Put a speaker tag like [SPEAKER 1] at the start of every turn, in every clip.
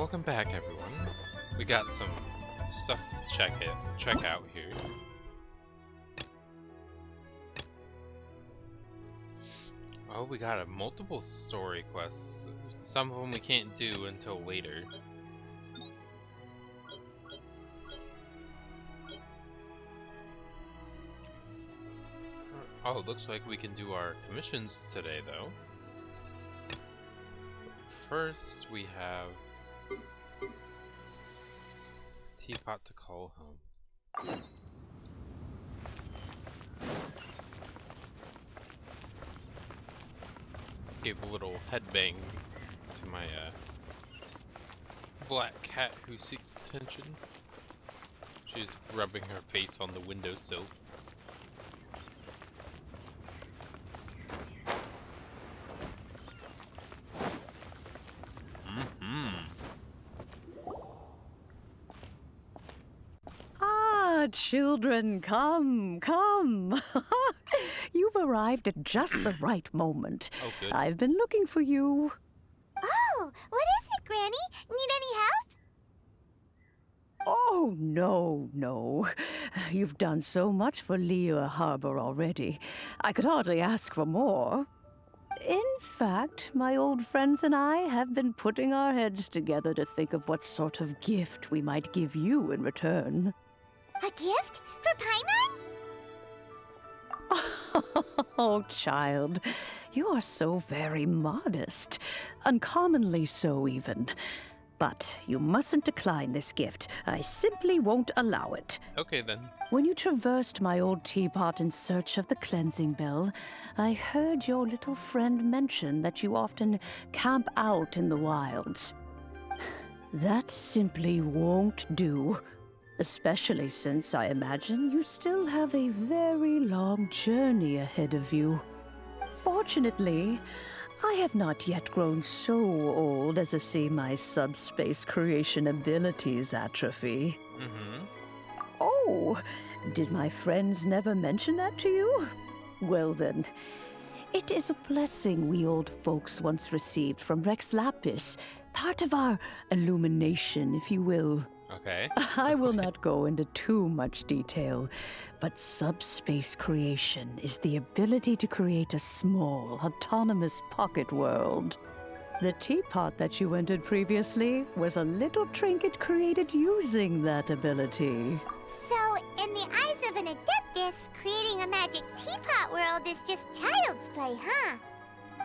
[SPEAKER 1] welcome back, everyone. We got some stuff to check out here. Oh, we got multiple story quests. Some of them we can't do until later. Oh, it looks like we can do our commissions today, though. First, we have Teapot to call home. Gave a little headbang to my black cat who seeks attention. She's rubbing her face on the windowsill.
[SPEAKER 2] Children, come. You've arrived at just the right moment.
[SPEAKER 1] Oh, good.
[SPEAKER 2] I've been looking for you.
[SPEAKER 3] Oh, what is it, Granny? Need any help?
[SPEAKER 2] Oh, no. You've done so much for Lea Harbor already. I could hardly ask for more. In fact, my old friends and I have been putting our heads together to think of what sort of gift we might give you in return.
[SPEAKER 3] A gift? For Paimon?
[SPEAKER 2] Oh, child, you are so very modest. Uncommonly so, even. But you mustn't decline this gift. I simply won't allow it.
[SPEAKER 1] Okay, then.
[SPEAKER 2] When you traversed my old teapot in search of the cleansing bell, I heard your little friend mention that you often camp out in the wilds. That simply won't do. Especially since I imagine you still have a very long journey ahead of you. Fortunately, I have not yet grown so old as to see my subspace creation abilities atrophy. Oh, did my friends never mention that to you? Well then, it is a blessing we old folks once received from Rex Lapis, part of our illumination, if you will.
[SPEAKER 1] Okay.
[SPEAKER 2] I will not go into too much detail, but subspace creation is the ability to create a small, autonomous pocket world. The teapot that you entered previously was a little trinket created using that ability.
[SPEAKER 3] So, in the eyes of an adeptus, creating a magic teapot world is just child's play, huh?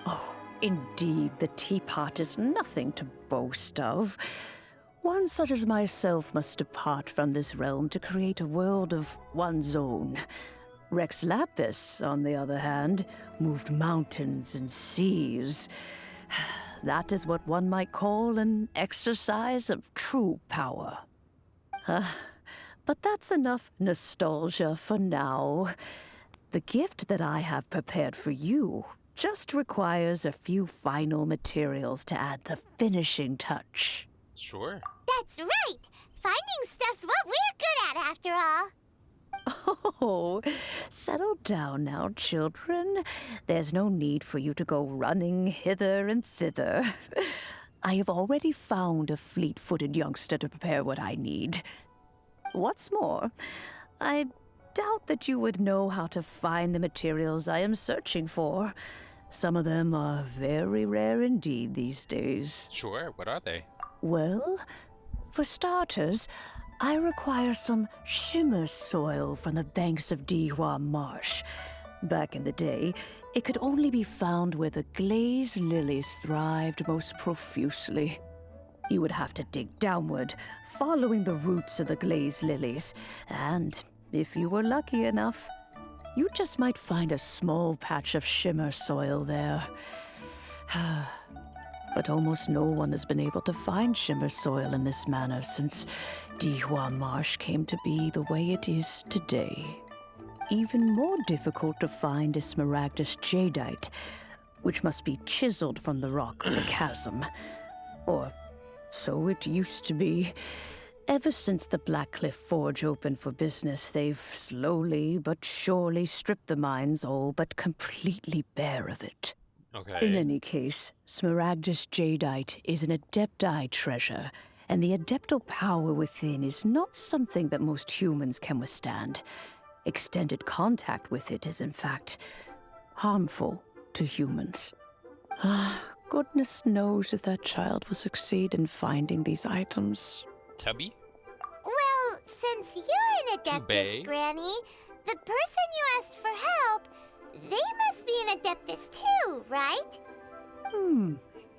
[SPEAKER 2] Oh, indeed, the teapot is nothing to boast of. One such as myself must depart from this realm to create a world of one's own. Rex Lapis, on the other hand, moved mountains and seas. That is what one might call an exercise of true power. But that's enough nostalgia for now. The gift that I have prepared for you just requires a few final materials to add the finishing touch.
[SPEAKER 1] Sure.
[SPEAKER 3] That's right! Finding stuff's what we're good at, after all.
[SPEAKER 2] Oh, settle down now, children. There's no need for you to go running hither and thither. I have already found a fleet-footed youngster to prepare what I need. What's more, I doubt that you would know how to find the materials I am searching for. Some of them are very rare indeed these days.
[SPEAKER 1] Sure, what are they?
[SPEAKER 2] Well, for starters, I require some shimmer soil from the banks of Dihua Marsh. Back in the day, it could only be found where the glazed lilies thrived most profusely. You would have to dig downward, following the roots of the glazed lilies, and if you were lucky enough, you just might find a small patch of shimmer soil there. But almost no one has been able to find shimmer soil in this manner since Dihua Marsh came to be the way it is today. Even more difficult to find is smaragdus jadeite, which must be chiseled from the rock of the chasm. Or so it used to be. Ever since the Blackcliff Forge opened for business, they've slowly but surely stripped the mines all but completely bare of it. In
[SPEAKER 1] Okay.
[SPEAKER 2] any case, Smaragdus jadeite is an adepti treasure, and the adeptal power within is not something that most humans can withstand. Extended contact with it is, in fact, harmful to humans. Ah, goodness knows if that child will succeed in finding these items.
[SPEAKER 1] Tubby?
[SPEAKER 3] Well, since you're an
[SPEAKER 1] Tubby.
[SPEAKER 3] Adeptus, Granny, the person you asked for help, they must be an Adeptus too, right?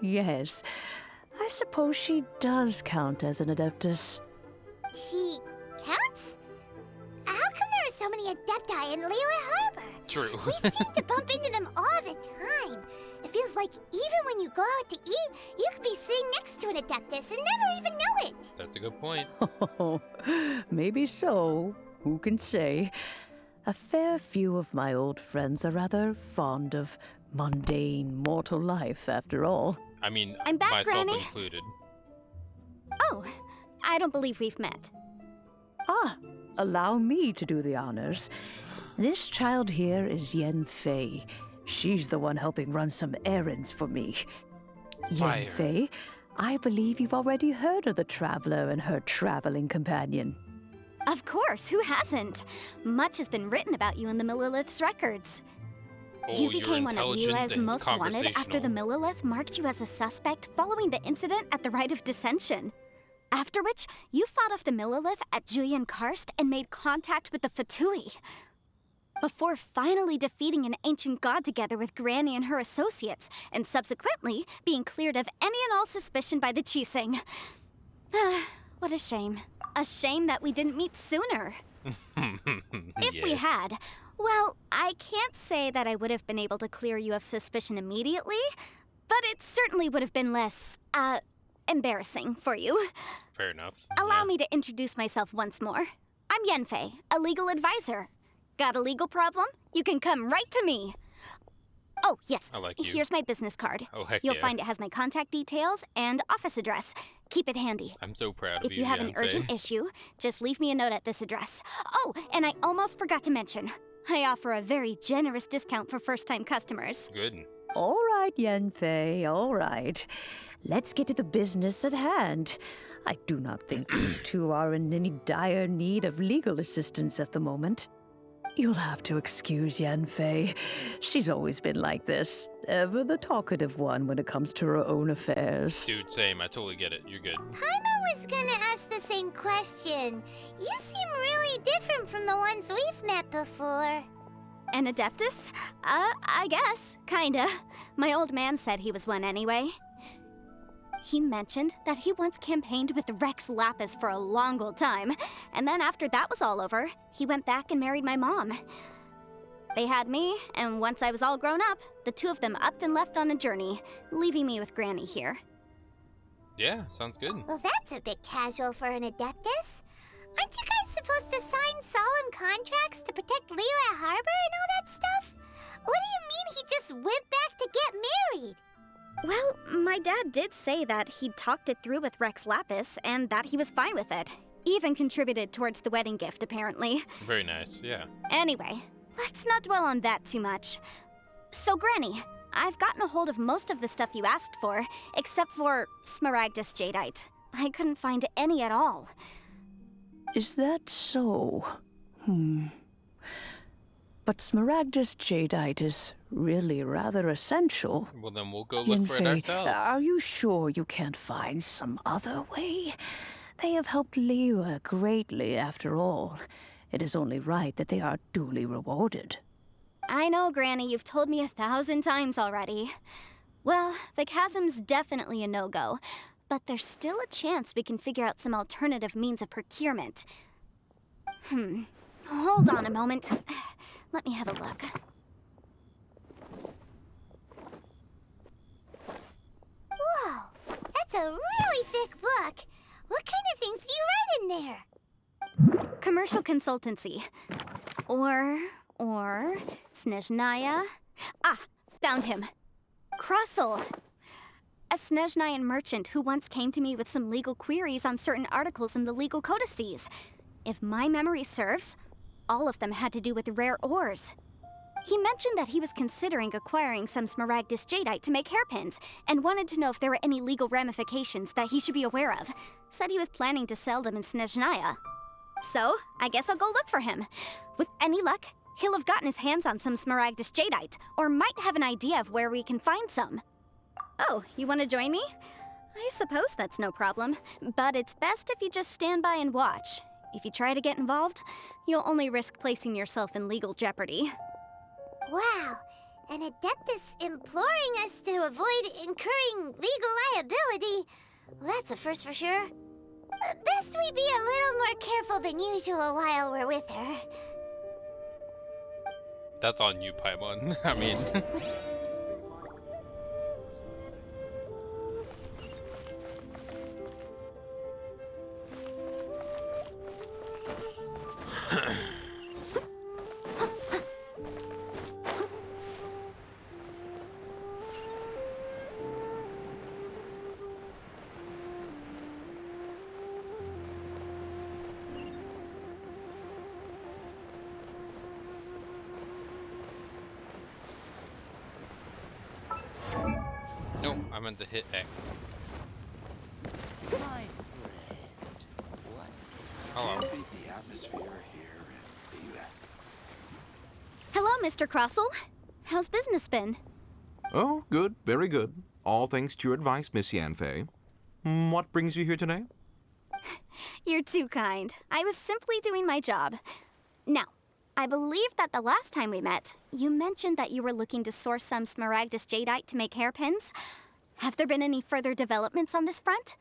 [SPEAKER 2] Yes. I suppose she does count as an Adeptus.
[SPEAKER 3] She counts? How come there are so many Adepti in Liyue Harbor?
[SPEAKER 1] True.
[SPEAKER 3] We seem to bump into them all the time. It feels like even when you go out to eat, you could be sitting next to an Adeptus and never even know it.
[SPEAKER 1] That's a good point.
[SPEAKER 2] Oh, maybe so. Who can say? A fair few of my old friends are rather fond of mundane mortal life, after all.
[SPEAKER 1] I mean,
[SPEAKER 4] I'm back,
[SPEAKER 1] myself
[SPEAKER 4] Granny.
[SPEAKER 1] included.
[SPEAKER 4] Oh, I don't believe we've met.
[SPEAKER 2] Ah, allow me to do the honors. This child here is Yanfei. She's the one helping run some errands for me.
[SPEAKER 1] Fire.
[SPEAKER 2] Yanfei, I believe you've already heard of the traveler and her traveling companion.
[SPEAKER 4] Of course, who hasn't? Much has been written about you in the Millilith's records.
[SPEAKER 1] Oh,
[SPEAKER 4] You
[SPEAKER 1] you're
[SPEAKER 4] became one of
[SPEAKER 1] intelligent
[SPEAKER 4] Liyue's
[SPEAKER 1] and
[SPEAKER 4] most wanted after the
[SPEAKER 1] conversational.
[SPEAKER 4] Millilith marked you as a suspect following the incident at the Rite of Dissension. After which, you fought off the Millilith at Julian Karst and made contact with the Fatui. Before finally defeating an ancient god together with Granny and her associates, and subsequently being cleared of any and all suspicion by the Chising. What a shame. A shame that we didn't meet sooner. If we
[SPEAKER 1] Yeah.
[SPEAKER 4] had, well, I can't say that I would have been able to clear you of suspicion immediately, but it certainly would have been less, embarrassing for you.
[SPEAKER 1] Fair enough.
[SPEAKER 4] Allow
[SPEAKER 1] Yeah.
[SPEAKER 4] me to introduce myself once more. I'm Yanfei, a legal advisor. Got a legal problem? You can come right to me. Oh, yes.
[SPEAKER 1] I like you.
[SPEAKER 4] Here's my business card.
[SPEAKER 1] Oh, heck
[SPEAKER 4] You'll
[SPEAKER 1] yeah.
[SPEAKER 4] find it has my contact details and office address. Keep it handy.
[SPEAKER 1] I'm so proud of
[SPEAKER 4] If you have an
[SPEAKER 1] Yanfei.
[SPEAKER 4] urgent issue, just leave me a note at this address. Oh, and I almost forgot to mention, I offer a very generous discount for first-time customers.
[SPEAKER 1] Good.
[SPEAKER 2] All right, Yanfei, all right. Let's get to the business at hand. I do not think these two are in any dire need of legal assistance at the moment. You'll have to excuse Yanfei. She's always been like this, ever the talkative one when it comes to her own affairs.
[SPEAKER 1] Dude, same. I totally get it. You're good.
[SPEAKER 3] Paimon was gonna ask the same question. You seem really different from the ones we've met before.
[SPEAKER 4] An Adeptus? I guess. Kinda. My old man said he was one anyway. He mentioned that he once campaigned with Rex Lapis for a long old time, and then after that was all over, he went back and married my mom. They had me, and once I was all grown up, the two of them upped and left on a journey, leaving me with Granny here.
[SPEAKER 1] Yeah, sounds good.
[SPEAKER 3] Well, that's a bit casual for an Adeptus. Aren't you guys supposed to sign solemn contracts to protect Liyue Harbor and all that stuff? What do you mean he just went back to get married?
[SPEAKER 4] Well, my dad did say that he'd talked it through with Rex Lapis, and that he was fine with it. Even contributed towards the wedding gift, apparently.
[SPEAKER 1] Very nice. Yeah.
[SPEAKER 4] Anyway, let's not dwell on that too much. So, Granny, I've gotten a hold of most of the stuff you asked for, except for Smaragdus jadeite. I couldn't find any at all.
[SPEAKER 2] Is that so? But Smaragdus jadeite is really rather essential.
[SPEAKER 1] Well, then we'll go look for it
[SPEAKER 2] Yanfei,
[SPEAKER 1] ourselves.
[SPEAKER 2] are you sure you can't find some other way? They have helped Liyue greatly, after all. It is only right that they are duly rewarded.
[SPEAKER 4] I know, Granny, you've told me 1,000 times already. Well, the chasm's definitely a no-go, but there's still a chance we can figure out some alternative means of procurement. Hold on a moment. Let me have a look.
[SPEAKER 3] Whoa, that's a really thick book. What kind of things do you write in there?
[SPEAKER 4] Commercial consultancy. Or Snezhnaya. Ah, found him. Krusel. A Snezhnayan merchant who once came to me with some legal queries on certain articles in the legal codices. If my memory serves, all of them had to do with rare ores. He mentioned that he was considering acquiring some smaragdus jadeite to make hairpins, and wanted to know if there were any legal ramifications that he should be aware of. Said he was planning to sell them in Snezhnaya. So, I guess I'll go look for him. With any luck, he'll have gotten his hands on some smaragdus jadeite, or might have an idea of where we can find some. Oh, you want to join me? I suppose that's no problem, but it's best if you just stand by and watch. If you try to get involved, you'll only risk placing yourself in legal jeopardy.
[SPEAKER 3] Wow, an Adeptus imploring us to avoid incurring legal liability. Well, that's a first for sure. Best we be a little more careful than usual while we're with her.
[SPEAKER 1] That's on you, Paimon. I mean... No, I meant to hit X.
[SPEAKER 5] My friend, what
[SPEAKER 1] Hello.
[SPEAKER 5] can beat the atmosphere here in Teyvat?
[SPEAKER 4] Hello, Mr. Crossell. How's business been?
[SPEAKER 6] Oh, good, very good. All thanks to your advice, Miss Yanfei. What brings you here today?
[SPEAKER 4] You're too kind. I was simply doing my job. Now, I believe that the last time we met, you mentioned that you were looking to source some smaragdus jadeite to make hairpins. Have there been any further developments on this front?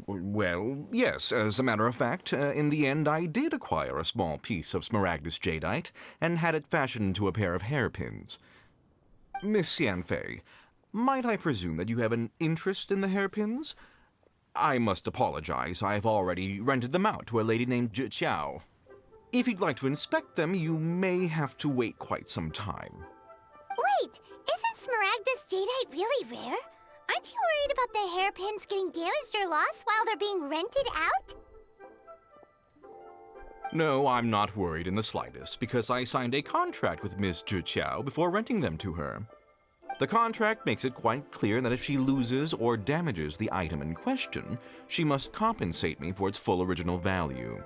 [SPEAKER 6] Well, yes. As a matter of fact, in the end, I did acquire a small piece of smaragdus jadeite and had it fashioned into a pair of hairpins. Miss Yanfei, might I presume that you have an interest in the hairpins? I must apologize. I've already rented them out to a lady named Zhiqiao. If you'd like to inspect them, you may have to wait quite some time.
[SPEAKER 3] Wait, isn't smaragdus jadeite really rare? Aren't you worried about the hairpins getting damaged or lost while they're being rented out?
[SPEAKER 6] No, I'm not worried in the slightest, because I signed a contract with Miss Zhiqiao before renting them to her. The contract makes it quite clear that if she loses or damages the item in question, she must compensate me for its full original value.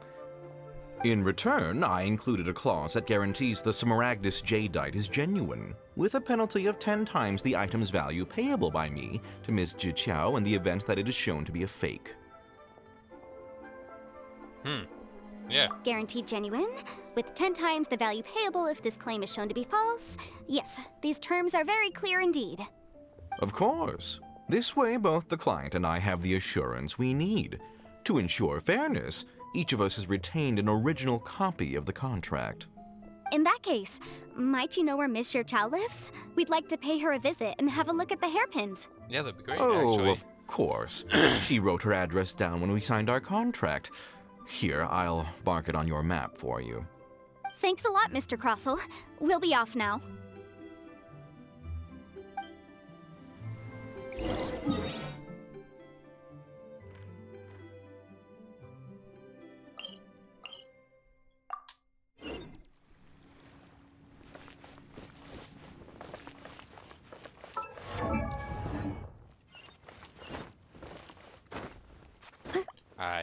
[SPEAKER 6] In return, I included a clause that guarantees the smaragdus jadeite is genuine, with a penalty of 10 times the item's value payable by me to Ms. Zhiqiao in the event that it is shown to be a fake.
[SPEAKER 1] Yeah.
[SPEAKER 4] Guaranteed genuine, with 10 times the value payable if this claim is shown to be false. Yes, these terms are very clear indeed.
[SPEAKER 6] Of course. This way, both the client and I have the assurance we need. To ensure fairness, each of us has retained an original copy of the contract.
[SPEAKER 4] In that case, might you know where Miss Zhiqiao lives? We'd like to pay her a visit and have a look at the hairpins.
[SPEAKER 1] Yeah, that'd be great,
[SPEAKER 6] Oh,
[SPEAKER 1] actually.
[SPEAKER 6] of course. She wrote her address down when we signed our contract. Here, I'll mark it on your map for you.
[SPEAKER 4] Thanks a lot, Mr. Crossell. We'll be off now.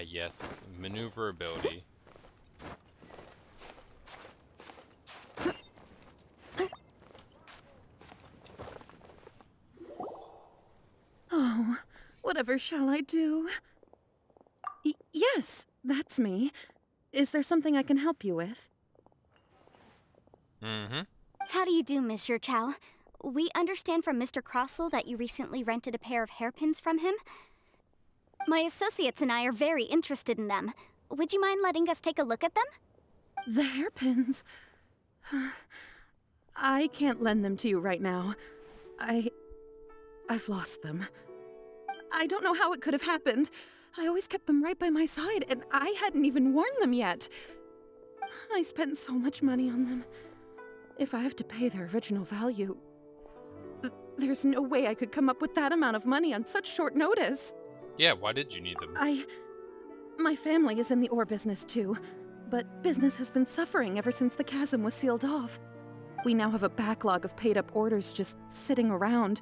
[SPEAKER 1] Yes. Maneuverability.
[SPEAKER 2] Oh, whatever shall I do? Yes, that's me. Is there something I can help you with?
[SPEAKER 1] Mm-hmm.
[SPEAKER 4] How do you do, Miss Zhiqiao? We understand from Mr. Crossell that you recently rented a pair of hairpins from him. My associates and I are very interested in them. Would you mind letting us take a look at them?
[SPEAKER 2] The hairpins? I can't lend them to you right now. I've lost them. I don't know how it could have happened. I always kept them right by my side, and I hadn't even worn them yet. I spent so much money on them. If I have to pay their original value, there's no way I could come up with that amount of money on such short notice.
[SPEAKER 1] Yeah, why did you need them?
[SPEAKER 2] My family is in the ore business too, but business has been suffering ever since the chasm was sealed off.
[SPEAKER 7] We now have a backlog of paid-up orders just sitting around,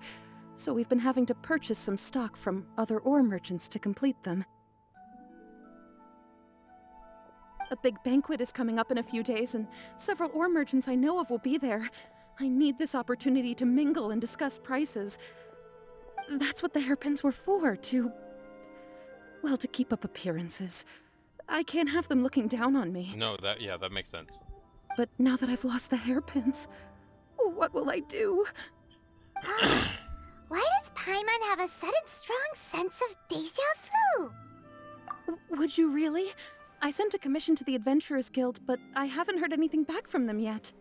[SPEAKER 7] so we've been having to purchase some stock from other ore merchants to complete them. A big banquet is coming up in a few days, and several ore merchants I know of will be there. I need this opportunity to mingle and discuss prices. That's what the hairpins were for, to keep up appearances. I can't have them looking down on me.
[SPEAKER 1] No, that makes sense.
[SPEAKER 7] But now that I've lost the hairpins, what will I do?
[SPEAKER 3] Why does Paimon have a sudden strong sense of déjà vu?
[SPEAKER 7] Would you really? I sent a commission to the Adventurers Guild, but I haven't heard anything back from them yet.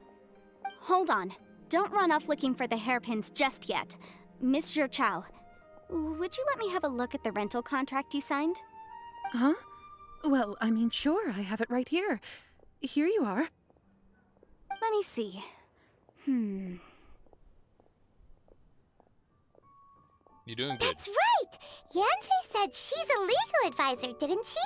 [SPEAKER 4] Hold on. Don't run off looking for the hairpins just yet. Miss Chow, would you let me have a look at the rental contract you signed?
[SPEAKER 7] Huh? Well, I mean, sure, I have it right here. Here you are.
[SPEAKER 4] Let me see.
[SPEAKER 1] You're doing good.
[SPEAKER 3] That's right! Yanfei said she's a legal advisor, didn't she?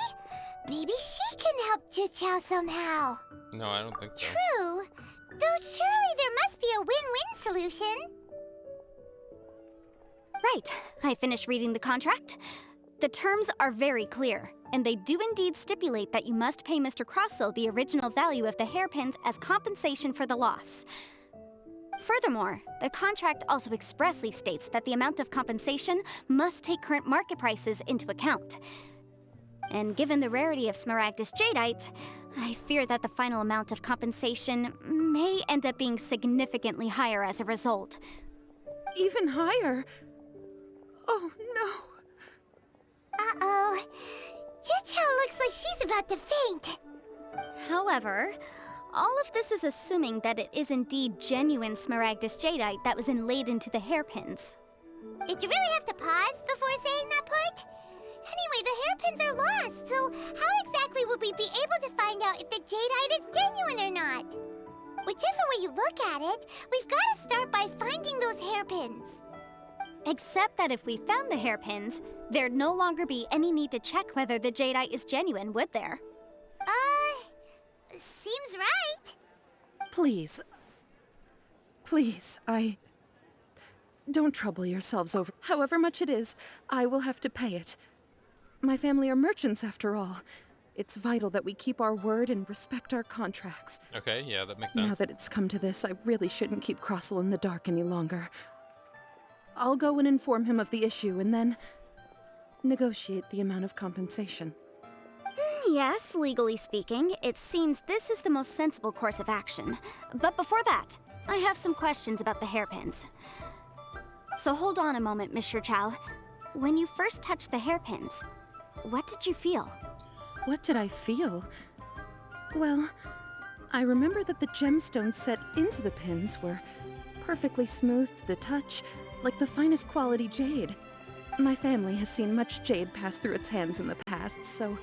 [SPEAKER 3] Maybe she can help Juqiao somehow.
[SPEAKER 1] No, I don't think so.
[SPEAKER 3] True. Though surely there must be a win-win solution.
[SPEAKER 4] Right. I finished reading the contract. The terms are very clear, and they do indeed stipulate that you must pay Mr. Crossell the original value of the hairpins as compensation for the loss. Furthermore, the contract also expressly states that the amount of compensation must take current market prices into account. And given the rarity of Smaragdus Jadeite, I fear that the final amount of compensation may end up being significantly higher as a result.
[SPEAKER 7] Even higher? Oh, no.
[SPEAKER 3] Uh-oh. Juqiao looks like she's about to faint.
[SPEAKER 4] However, all of this is assuming that it is indeed genuine Smaragdus Jadeite that was inlaid into the hairpins.
[SPEAKER 3] Did you really have to pause before saying that part? Anyway, the hairpins are lost, so how exactly would we be able to find out if the jadeite is genuine or not? Whichever way you look at it, we've got to start by finding those hairpins.
[SPEAKER 4] Except that if we found the hairpins, there'd no longer be any need to check whether the jadeite is genuine, would there?
[SPEAKER 3] Seems right.
[SPEAKER 7] Please, don't trouble yourselves over however much it is. I will have to pay it. My family are merchants, after all. It's vital that we keep our word and respect our contracts.
[SPEAKER 1] Okay, yeah, that makes sense.
[SPEAKER 7] Now that it's come to this, I really shouldn't keep Crossell in the dark any longer. I'll go and inform him of the issue and then negotiate the amount of compensation.
[SPEAKER 4] Yes, legally speaking, it seems this is the most sensible course of action. But before that, I have some questions about the hairpins. So hold on a moment, Mr. Chow. When you first touched the hairpins, what did you feel?
[SPEAKER 7] What did I feel? Well, I remember that the gemstones set into the pins were perfectly smooth to the touch, like the finest quality jade. My family has seen much jade pass through its hands in the past, so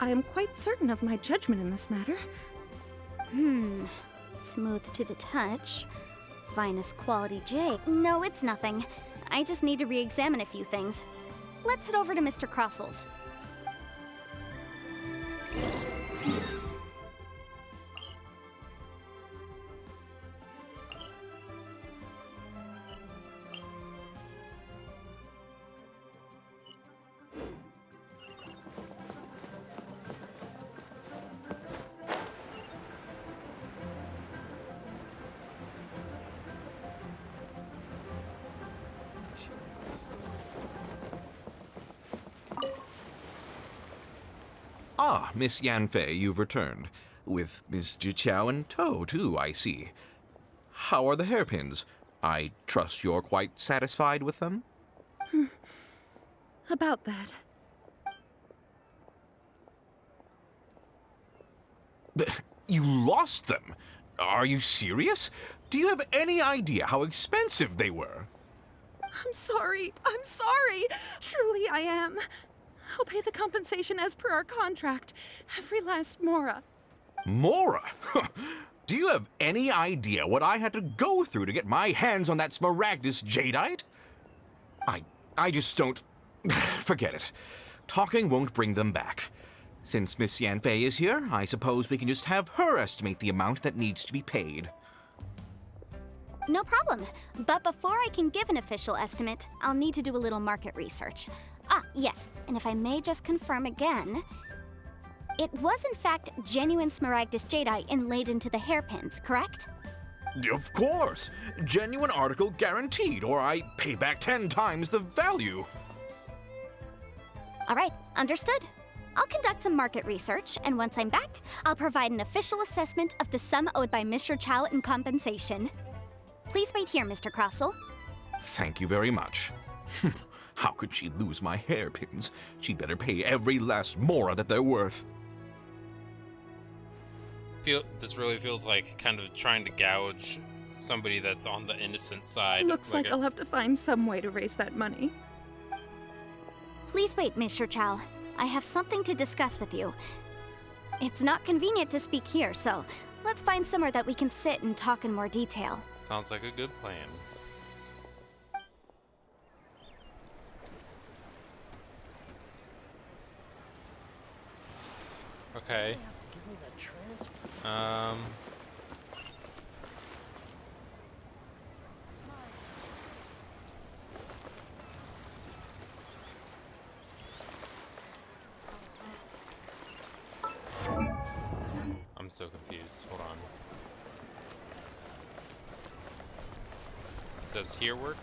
[SPEAKER 7] I am quite certain of my judgment in this matter.
[SPEAKER 4] Smooth to the touch. Finest quality jade. No, it's nothing. I just need to re-examine a few things. Let's head over to Mr. Crossell's.
[SPEAKER 6] Ah, Miss Yanfei, you've returned. With Miss Juqiao in tow, too, I see. How are the hairpins? I trust you're quite satisfied with them?
[SPEAKER 7] About that.
[SPEAKER 6] You lost them? Are you serious? Do you have any idea how expensive they were?
[SPEAKER 7] I'm sorry. Truly I am. I'll pay the compensation as per our contract. Every last mora.
[SPEAKER 6] Mora? Do you have any idea what I had to go through to get my hands on that Smaragdus Jadeite? I just don't... Forget it. Talking won't bring them back. Since Miss Yanfei is here, I suppose we can just have her estimate the amount that needs to be paid.
[SPEAKER 4] No problem. But before I can give an official estimate, I'll need to do a little market research. Ah, yes, and if I may just confirm again, it was in fact genuine smaragdus jadeite inlaid into the hairpins, correct?
[SPEAKER 6] Of course! Genuine article guaranteed, or I pay back 10 times the value.
[SPEAKER 4] All right, understood. I'll conduct some market research, and once I'm back, I'll provide an official assessment of the sum owed by Mr. Chow in compensation. Please wait here, Mr. Crossell.
[SPEAKER 6] Thank you very much. How could she lose my hairpins? She'd better pay every last mora that they're worth.
[SPEAKER 1] This really feels like kind of trying to gouge somebody that's on the innocent side.
[SPEAKER 7] Looks like I'll have to find some way to raise that money.
[SPEAKER 4] Please wait, Mr. Chow. I have something to discuss with you. It's not convenient to speak here, so let's find somewhere that we can sit and talk in more detail.
[SPEAKER 1] Sounds like a good plan. Okay. I'm so confused. Hold on. Does here work?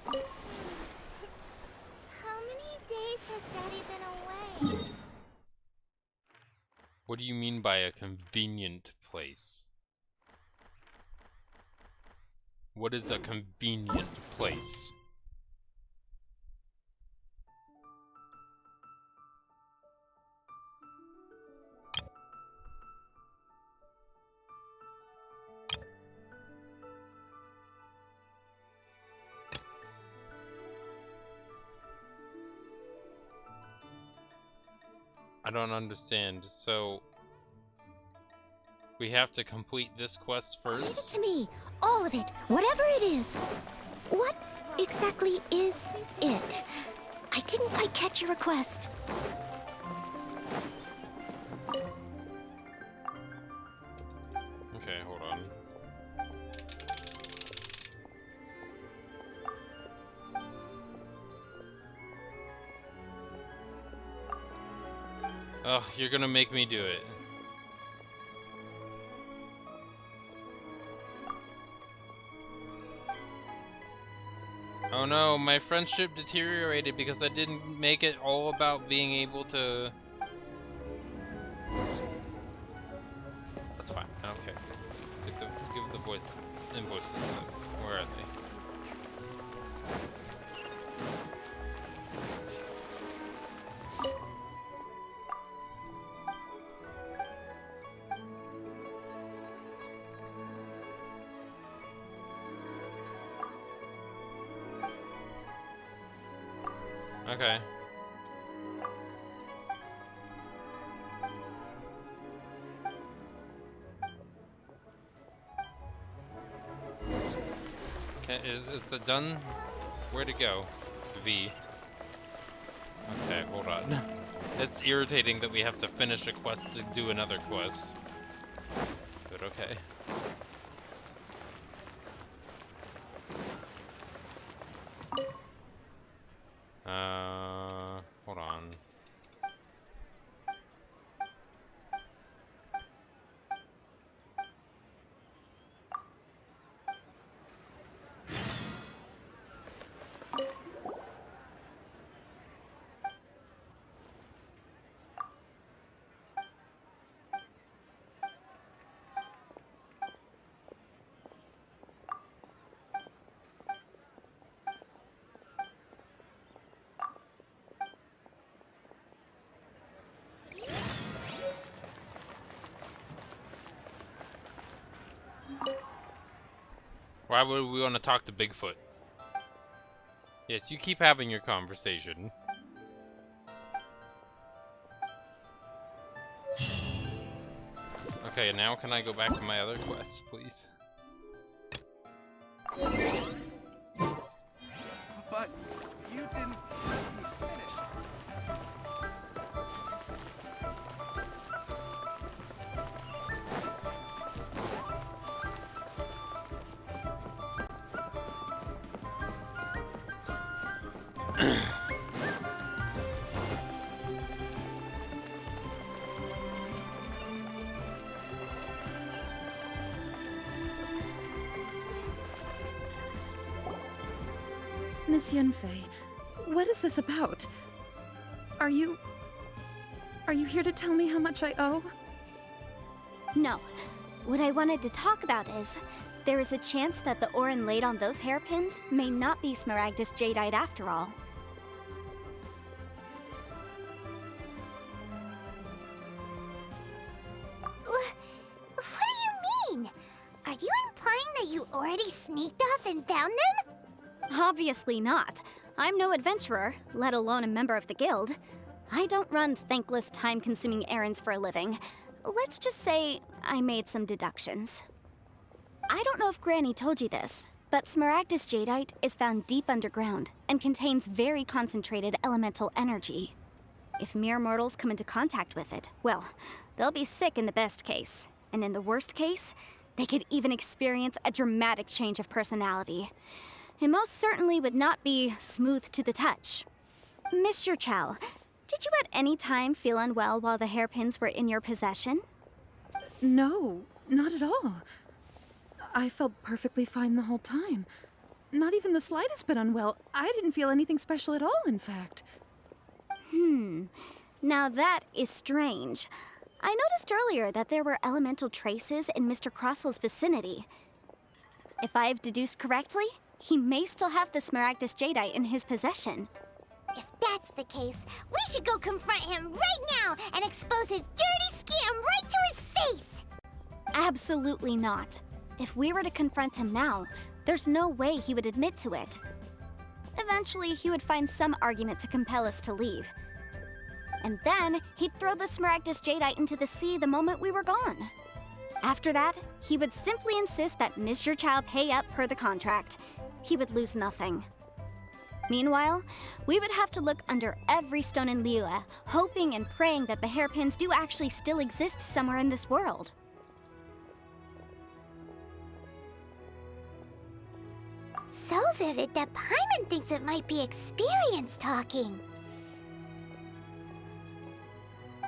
[SPEAKER 3] How many days has Daddy been away?
[SPEAKER 1] What do you mean by a convenient place? What is a convenient place? I don't understand. So we have to complete this quest
[SPEAKER 3] Leave it
[SPEAKER 1] first?
[SPEAKER 3] to me. All of it. Whatever it is. What exactly is it? I didn't quite catch your request.
[SPEAKER 1] Okay, hold on. Oh, you're gonna make me do it. Oh no, my friendship deteriorated because I didn't make it all about being able to... That's fine, I don't care. Give the voice invoices. Where are they? Okay. Okay, is the done? Where to go? V. Okay, hold on. It's irritating that we have to finish a quest to do another quest. But okay. Hold on. Why would we want to talk to Bigfoot? Yes, you keep having your conversation. Okay, now can I go back to my other quest, please?
[SPEAKER 5] But you didn't let me finish.
[SPEAKER 7] Miss Yanfei, what is this about? Are you here to tell me how much I owe?
[SPEAKER 4] No. What I wanted to talk about is, there is a chance that the Orin laid on those hairpins may not be Smaragdus Jadeite after all.
[SPEAKER 3] What do you mean? Are you implying that you already sneaked off and found them?
[SPEAKER 4] Obviously not. I'm no adventurer, let alone a member of the guild. I don't run thankless, time-consuming errands for a living. Let's just say I made some deductions. I don't know if Granny told you this, but Smaragdus Jadeite is found deep underground and contains very concentrated elemental energy. If mere mortals come into contact with it, well, they'll be sick in the best case. And in the worst case, they could even experience a dramatic change of personality. It most certainly would not be smooth to the touch. Monsieur Chow, did you at any time feel unwell while the hairpins were in your possession?
[SPEAKER 7] No, not at all. I felt perfectly fine the whole time. Not even the slightest bit unwell. I didn't feel anything special at all, in fact.
[SPEAKER 4] Now that is strange. I noticed earlier that there were elemental traces in Mr. Crossel's vicinity. If I've deduced correctly, he may still have the Smaragdus Jadeite in his possession.
[SPEAKER 3] If that's the case, we should go confront him right now and expose his dirty scam right to his face!
[SPEAKER 4] Absolutely not. If we were to confront him now, there's no way he would admit to it. Eventually, he would find some argument to compel us to leave. And then, he'd throw the Smaragdus Jadeite into the sea the moment we were gone. After that, he would simply insist that Mr. Chow pay up per the contract. He would lose nothing. Meanwhile, we would have to look under every stone in Liyue, hoping and praying that the hairpins do actually still exist somewhere in this world.
[SPEAKER 3] So vivid that Paimon thinks it might be experience talking.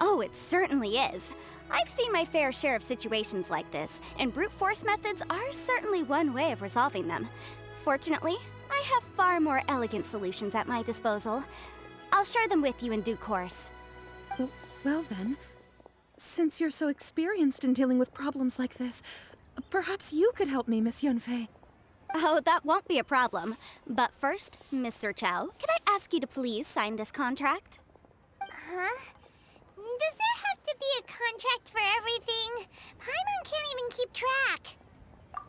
[SPEAKER 4] Oh, it certainly is. I've seen my fair share of situations like this, and brute force methods are certainly one way of resolving them. Fortunately, I have far more elegant solutions at my disposal. I'll share them with you in due course.
[SPEAKER 7] Well then, since you're so experienced in dealing with problems like this, perhaps you could help me, Miss Yanfei.
[SPEAKER 4] Oh, that won't be a problem. But first, Mr. Chow, can I ask you to please sign this contract?
[SPEAKER 3] Huh? Does there have to be a contract for everything? Paimon can't even keep track.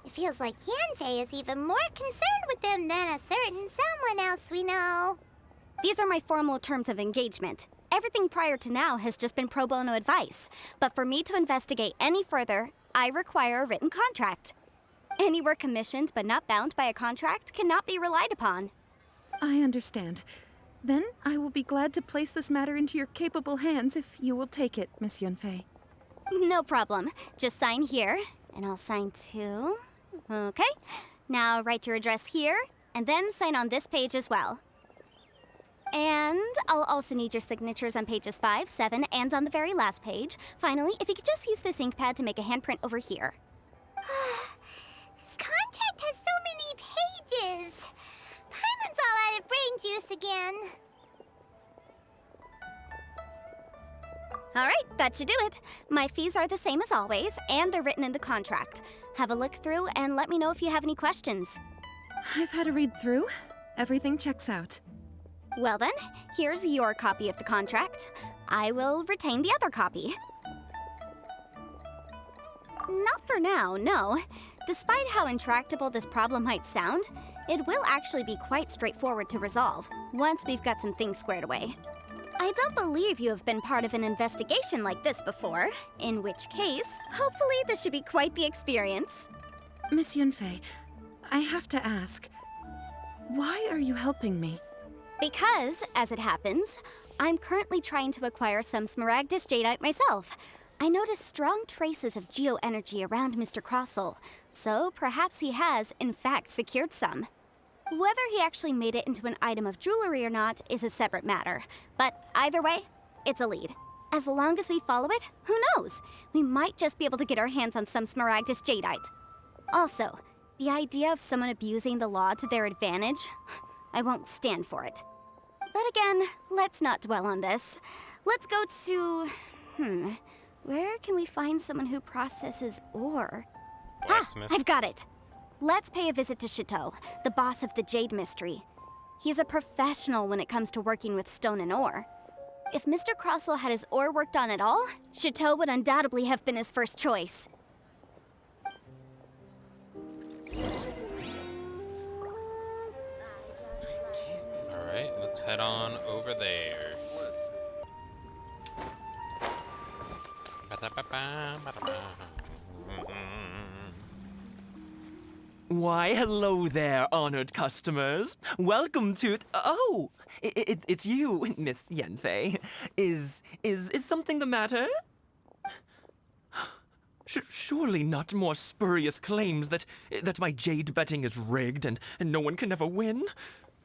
[SPEAKER 3] It feels like Yanfei is even more concerned with them than a certain someone else we know.
[SPEAKER 4] These are my formal terms of engagement. Everything prior to now has just been pro bono advice. But for me to investigate any further, I require a written contract. Any work commissioned but not bound by a contract cannot be relied upon.
[SPEAKER 7] I understand. Then I will be glad to place this matter into your capable hands if you will take it, Miss Yanfei.
[SPEAKER 4] No problem. Just sign here, and I'll sign too. Okay. Now write your address here, and then sign on this page as well. And I'll also need your signatures on pages 5, 7, and on the very last page. Finally, if you could just use this ink pad to make a handprint over here.
[SPEAKER 3] This contract has so many pages. Paimon's all out of brain juice again.
[SPEAKER 4] All right, that should do it. My fees are the same as always, and they're written in the contract. Have a look through and let me know if you have any questions.
[SPEAKER 7] I've had a read through. Everything checks out.
[SPEAKER 4] Well then, here's your copy of the contract. I will retain the other copy. Not for now, no. Despite how intractable this problem might sound, it will actually be quite straightforward to resolve, once we've got some things squared away. I don't believe you have been part of an investigation like this before, in which case, hopefully this should be quite the experience.
[SPEAKER 7] Miss Yanfei, I have to ask, why are you helping me?
[SPEAKER 4] Because, as it happens, I'm currently trying to acquire some Smaragdus Jadeite myself. I noticed strong traces of geo-energy around Mr. Crossel, so perhaps he has, in fact, secured some. Whether he actually made it into an item of jewelry or not is a separate matter, but either way, it's a lead. As long as we follow it, who knows? We might just be able to get our hands on some Smaragdus Jadeite. Also, the idea of someone abusing the law to their advantage, I won't stand for it. But again, let's not dwell on this. Let's go to... where can we find someone who processes ore?
[SPEAKER 1] Blacksmith.
[SPEAKER 4] I've got it! Let's pay a visit to Chateau, the boss of the Jade Mystery. He's a professional when it comes to working with stone and ore. If Mr. Crossell had his ore worked on at all, Chateau would undoubtedly have been his first choice.
[SPEAKER 1] Alright, let's head on over there.
[SPEAKER 8] Why, hello there, honored customers. Welcome to... Oh, it's you, Miss Yanfei. Is something the matter? Surely not more spurious claims that my jade betting is rigged and no one can ever win?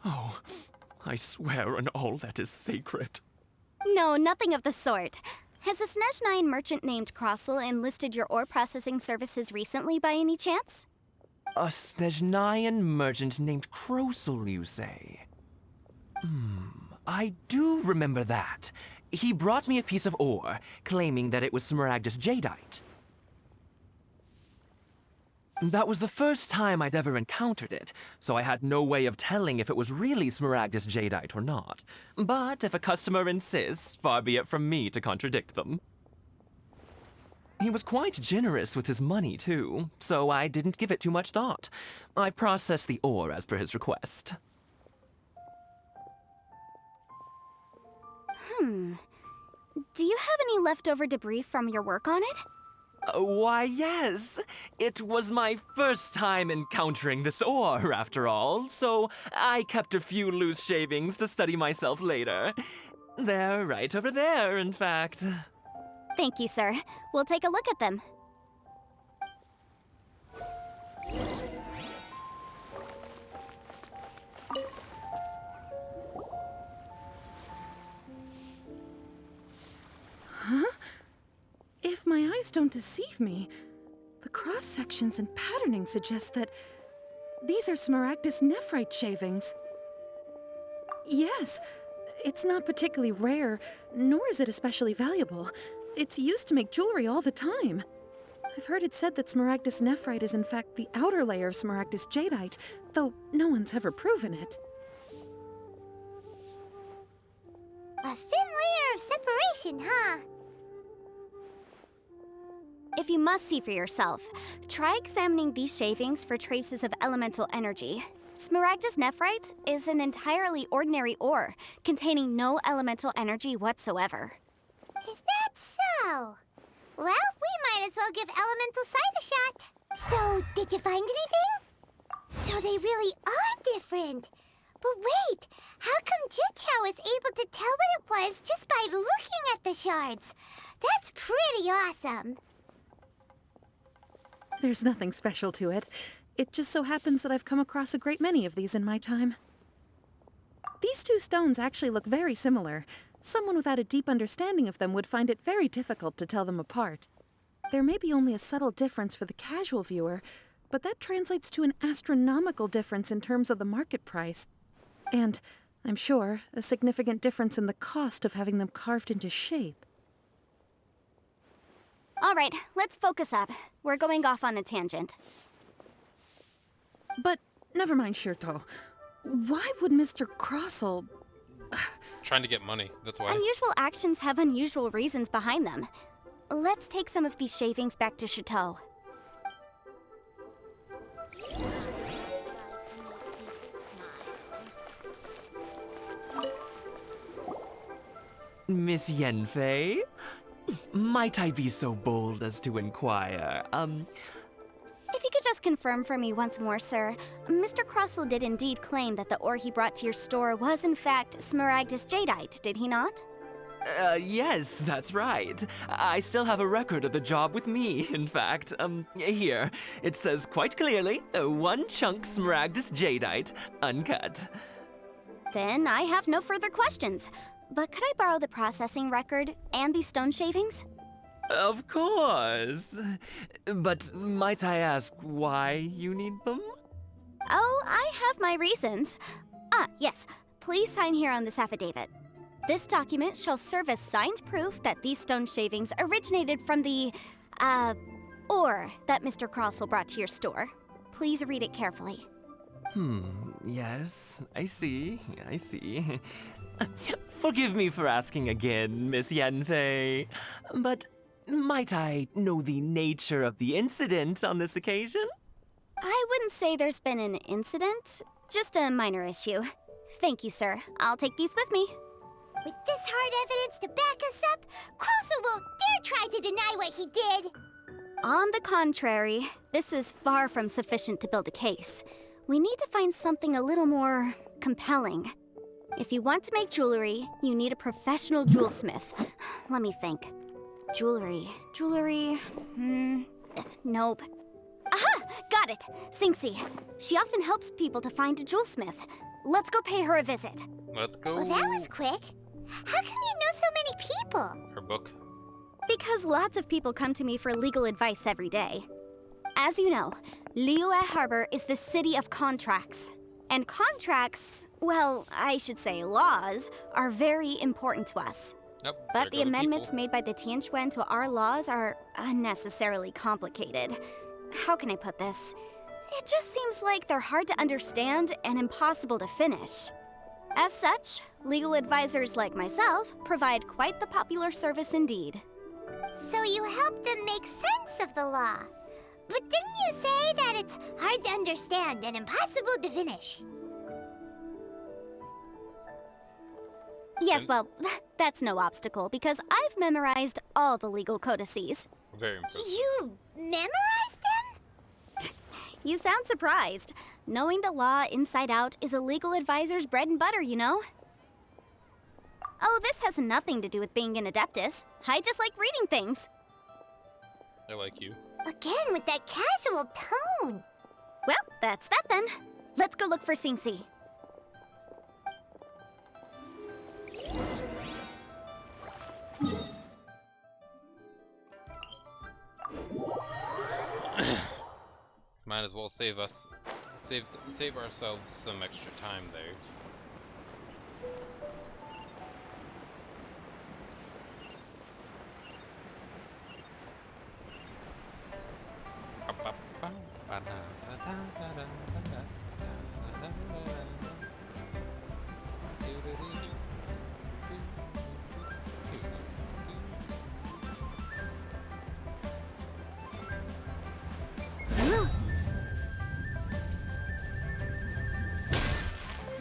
[SPEAKER 8] Oh, I swear on all that is sacred.
[SPEAKER 4] No, nothing of the sort. Has a Snezhnine merchant named Crossell enlisted your ore processing services recently by any chance?
[SPEAKER 8] A Snezhnine merchant named Crossell, you say? I do remember that. He brought me a piece of ore, claiming that it was Smaragdus jadeite. That was the first time I'd ever encountered it, so I had no way of telling if it was really Smaragdus jadeite or not. But if a customer insists, far be it from me to contradict them. He was quite generous with his money, too, so I didn't give it too much thought. I processed the ore as per his request.
[SPEAKER 4] Do you have any leftover debris from your work on it?
[SPEAKER 8] Why, yes. It was my first time encountering this ore, after all, so I kept a few loose shavings to study myself later. They're right over there, in fact.
[SPEAKER 4] Thank you, sir. We'll take a look at them.
[SPEAKER 7] If my eyes don't deceive me, the cross-sections and patterning suggest that these are Smaragdus nephrite shavings. Yes, it's not particularly rare, nor is it especially valuable. It's used to make jewelry all the time. I've heard it said that Smaragdus nephrite is in fact the outer layer of Smaragdus jadeite, though no one's ever proven it.
[SPEAKER 3] A thin layer of separation, huh?
[SPEAKER 4] If you must see for yourself, try examining these shavings for traces of elemental energy. Smaragdus nephrite is an entirely ordinary ore, containing no elemental energy whatsoever.
[SPEAKER 3] Is that so? Well, we might as well give elemental sight a shot. So, did you find anything? So they really are different. But wait, how come Jichao was able to tell what it was just by looking at the shards? That's pretty awesome.
[SPEAKER 7] There's nothing special to it. It just so happens that I've come across a great many of these in my time. These two stones actually look very similar. Someone without a deep understanding of them would find it very difficult to tell them apart. There may be only a subtle difference for the casual viewer, but that translates to an astronomical difference in terms of the market price. And, I'm sure, a significant difference in the cost of having them carved into shape.
[SPEAKER 4] All right, let's focus up. We're going off on a tangent.
[SPEAKER 7] But never mind, Shirto. Why would Mr. Crossell...
[SPEAKER 1] Trying to get money, that's why.
[SPEAKER 4] Unusual actions have unusual reasons behind them. Let's take some of these shavings back to Chateau.
[SPEAKER 8] Miss Yanfei? Might I be so bold as to inquire,
[SPEAKER 4] If you could just confirm for me once more, sir. Mr. Crossell did indeed claim that the ore he brought to your store was in fact Smaragdus jadeite, did he not?
[SPEAKER 8] Yes, that's right. I still have a record of the job with me, in fact. Here. It says quite clearly, 1 chunk Smaragdus jadeite, uncut.
[SPEAKER 4] Then I have no further questions. But could I borrow the processing record and these stone shavings?
[SPEAKER 8] Of course. But might I ask why you need them?
[SPEAKER 4] Oh, I have my reasons. Ah, yes. Please sign here on this affidavit. This document shall serve as signed proof that these stone shavings originated from the, ore that Mr. Crossell brought to your store. Please read it carefully.
[SPEAKER 8] Yes, I see. Forgive me for asking again, Miss Yanfei, but might I know the nature of the incident on this occasion?
[SPEAKER 4] I wouldn't say there's been an incident, just a minor issue. Thank you, sir. I'll take these with me.
[SPEAKER 3] With this hard evidence to back us up, Crossell won't dare try to deny what he did.
[SPEAKER 4] On the contrary, this is far from sufficient to build a case. We need to find something a little more compelling. If you want to make jewelry, you need a professional jewelsmith. Let me think. Jewelry. Nope. Aha! Got it! Sinxie. She often helps people to find a jewelsmith. Let's go pay her a visit.
[SPEAKER 1] Let's go.
[SPEAKER 3] Well, that was quick. How come you know so many people?
[SPEAKER 1] Her book.
[SPEAKER 4] Because lots of people come to me for legal advice every day. As you know, Liyue Harbor is the city of contracts. And contracts, well, I should say laws, are very important to us.
[SPEAKER 1] Yep,
[SPEAKER 4] But the amendments made by the Tianquan to our laws are unnecessarily complicated. How can I put this? It just seems like they're hard to understand and impossible to finish. As such, legal advisors like myself provide quite the popular service indeed.
[SPEAKER 3] So you help them make sense of the law. But didn't you say that it's hard to understand and impossible to finish?
[SPEAKER 4] Yes, well, that's no obstacle because I've memorized all the legal codices.
[SPEAKER 1] Very impressive.
[SPEAKER 3] You memorized them?
[SPEAKER 4] You sound surprised. Knowing the law inside out is a legal advisor's bread and butter, you know? Oh, this has nothing to do with being an adeptus. I just like reading things.
[SPEAKER 1] I like you.
[SPEAKER 3] Again with that casual tone.
[SPEAKER 4] Well, that's that then. Let's go look for Sinxie.
[SPEAKER 1] Might as well save ourselves some extra time there.